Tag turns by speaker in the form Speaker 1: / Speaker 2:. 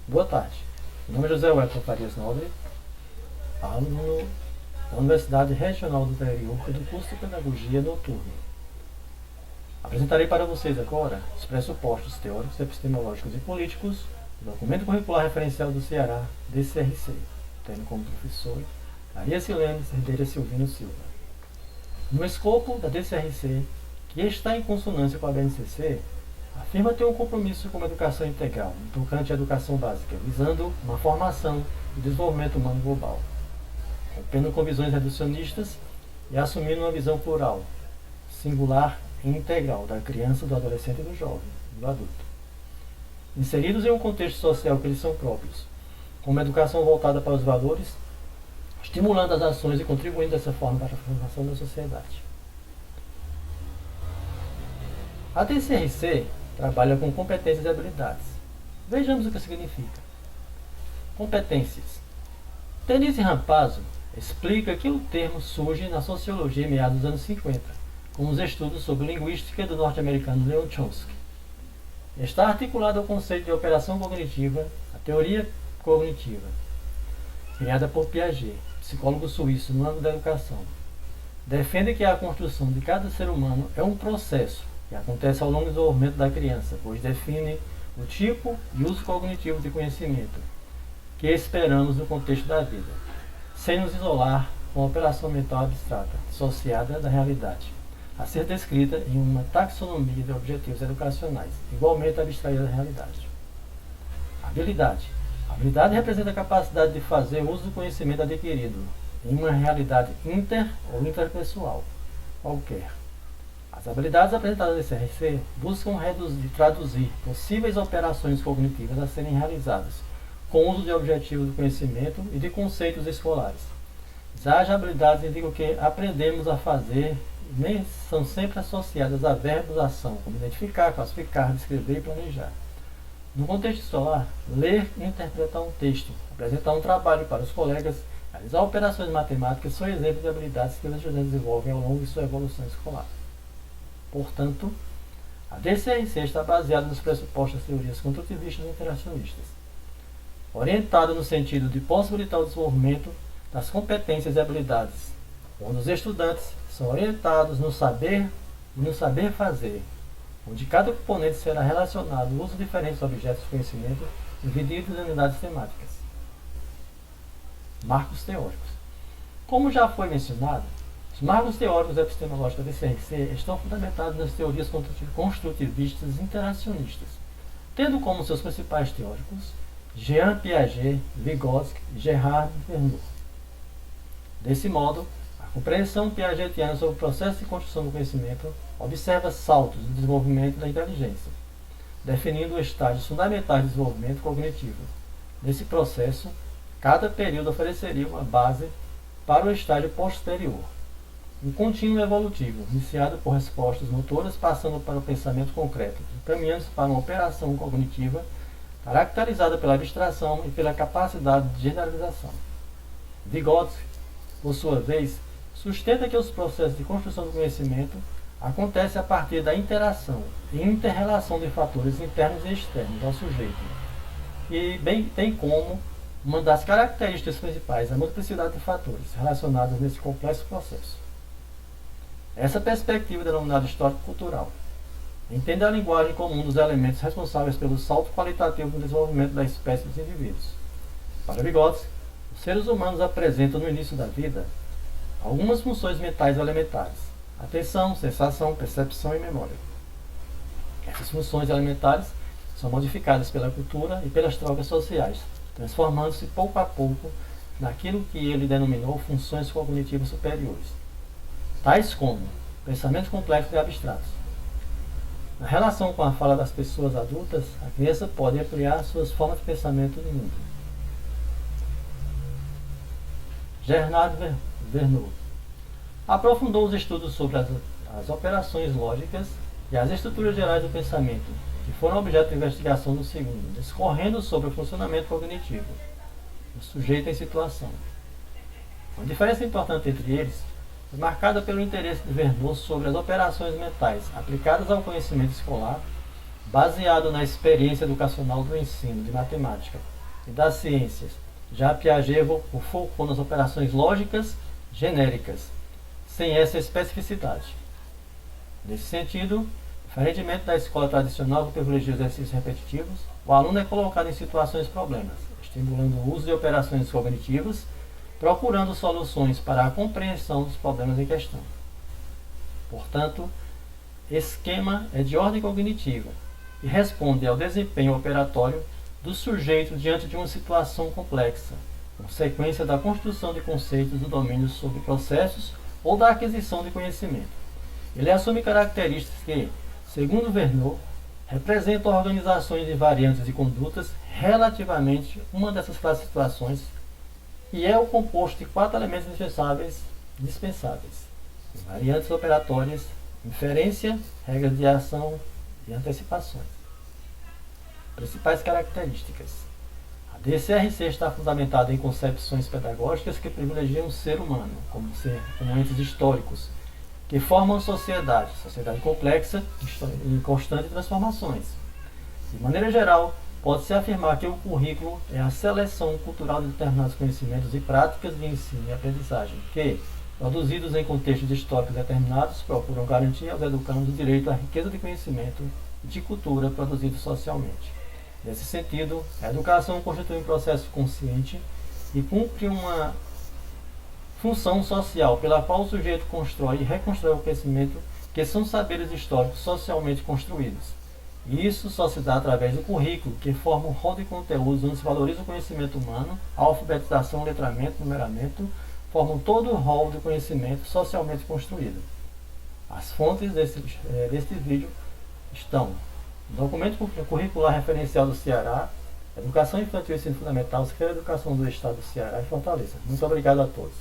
Speaker 1: Boa tarde. Meu nome é José Wellington Farias Nobre, aluno da Universidade Regional do Interior do curso de Pedagogia Noturna. Apresentarei para vocês agora os pressupostos teóricos, epistemológicos e políticos do Documento Curricular Referencial do Ceará, DCRC, tendo como professor Maria Silene Cerdeira Silvino Silva. No escopo da DCRC, que está em consonância com a BNCC, afirma ter um compromisso com uma educação integral, tocante à educação básica, visando uma formação e desenvolvimento humano global, rompendo com visões reducionistas e assumindo uma visão plural, singular e integral da criança, do adolescente e do jovem, do adulto. Inseridos em um contexto social que lhes são próprios, com uma educação voltada para os valores, estimulando as ações e contribuindo dessa forma para a formação da sociedade. A DCRC trabalha com competências e habilidades. Vejamos o que significa. Competências. Denise Rampazzo explica que o termo surge na sociologia em meados dos anos 50, com os estudos sobre linguística do norte-americano Leon Chomsky. Está articulado ao conceito de operação cognitiva, a teoria cognitiva, criada por Piaget, psicólogo suíço no âmbito da educação. Defende que a construção de cada ser humano é um processo que acontece ao longo do desenvolvimento da criança, pois define o tipo e uso cognitivo de conhecimento que esperamos no contexto da vida, sem nos isolar com a operação mental abstrata, dissociada da realidade, a ser descrita em uma taxonomia de objetivos educacionais, igualmente abstraída da realidade. Habilidade. A habilidade representa a capacidade de fazer uso do conhecimento adquirido em uma realidade inter ou interpessoal, qualquer. As habilidades apresentadas no CRC buscam traduzir possíveis operações cognitivas a serem realizadas com o uso de objetivos do conhecimento e de conceitos escolares. As habilidades indicam que aprendemos a fazer e nem são sempre associadas a verbos ação, como identificar, classificar, descrever e planejar. No contexto escolar, ler e interpretar um texto, apresentar um trabalho para os colegas, realizar operações matemáticas são exemplos de habilidades que os estudantes desenvolvem ao longo de sua evolução escolar. Portanto, a DCRC está baseada nos pressupostos das teorias construtivistas e interacionistas, orientada no sentido de possibilitar o desenvolvimento das competências e habilidades, onde os estudantes são orientados no saber e no saber fazer, onde cada componente será relacionado ao uso de diferentes objetos de conhecimento divididos em unidades temáticas. Marcos teóricos. Como já foi mencionado, os marcos teóricos epistemológicos da DCRC estão fundamentados nas teorias construtivistas e interacionistas, tendo como seus principais teóricos Jean Piaget, Vygotsky e Gerhard Vernet. Desse modo, a compreensão piagetiana sobre o processo de construção do conhecimento observa saltos no desenvolvimento da inteligência, definindo os estágios fundamentais de desenvolvimento cognitivo. Nesse processo, cada período ofereceria uma base para o estágio posterior. Um contínuo evolutivo, iniciado por respostas motoras, passando para o pensamento concreto, encaminhando-se para uma operação cognitiva caracterizada pela abstração e pela capacidade de generalização. Vygotsky, por sua vez, sustenta que os processos de construção do conhecimento acontecem a partir da interação e interrelação de fatores internos e externos ao sujeito, e tem como uma das características principais a multiplicidade de fatores relacionados nesse complexo processo. Essa perspectiva, denominada histórico-cultural, entende a linguagem como um dos elementos responsáveis pelo salto qualitativo no desenvolvimento da espécie dos indivíduos. Para Vygotsky, os seres humanos apresentam no início da vida algumas funções mentais elementares: atenção, sensação, percepção e memória. Essas funções elementares são modificadas pela cultura e pelas trocas sociais, transformando-se pouco a pouco naquilo que ele denominou funções cognitivas superiores, tais como pensamentos complexos e abstratos. Na relação com a fala das pessoas adultas, a criança pode ampliar suas formas de pensamento no mundo. Gerhard Vernet aprofundou os estudos sobre as operações lógicas e as estruturas gerais do pensamento, que foram objeto de investigação no segundo, discorrendo sobre o funcionamento cognitivo do sujeito em situação. Uma diferença importante entre eles é marcada pelo interesse de Vernet sobre as operações mentais aplicadas ao conhecimento escolar, baseado na experiência educacional do ensino de matemática, e das ciências. Já Piaget focou nas operações lógicas genéricas, sem essa especificidade. Nesse sentido, diferentemente da escola tradicional que privilegia exercícios repetitivos, o aluno é colocado em situações problemas, estimulando o uso de operações cognitivas, procurando soluções para a compreensão dos problemas em questão. Portanto, esquema é de ordem cognitiva e responde ao desempenho operatório do sujeito diante de uma situação complexa, consequência da construção de conceitos do domínio sobre processos ou da aquisição de conhecimento. Ele assume características que, segundo Verneau, representam organizações invariantes de condutas relativamente uma dessas classificações e é o composto de 4 elementos dispensáveis: invariantes operatórias, inferência, regras de ação e antecipações. Principais características: a DCRC está fundamentada em concepções pedagógicas que privilegiam o ser humano como entes históricos, que formam sociedade complexa em constantes transformações. De maneira geral, pode-se afirmar que o currículo é a seleção cultural de determinados conhecimentos e práticas de ensino e aprendizagem que, produzidos em contextos históricos determinados, procuram garantir aos educandos o direito à riqueza de conhecimento e de cultura produzidos socialmente. Nesse sentido, a educação constitui um processo consciente e cumpre uma função social pela qual o sujeito constrói e reconstrói o conhecimento, que são saberes históricos socialmente construídos. E isso só se dá através do currículo, que forma um rol de conteúdos onde se valoriza o conhecimento humano, a alfabetização, letramento, numeramento, formam todo o rol de conhecimento socialmente construído. As fontes deste vídeo estão no documento curricular referencial do Ceará, Educação Infantil e Ensino Fundamental, Secretaria de Educação do Estado do Ceará e Fortaleza. Muito obrigado a todos.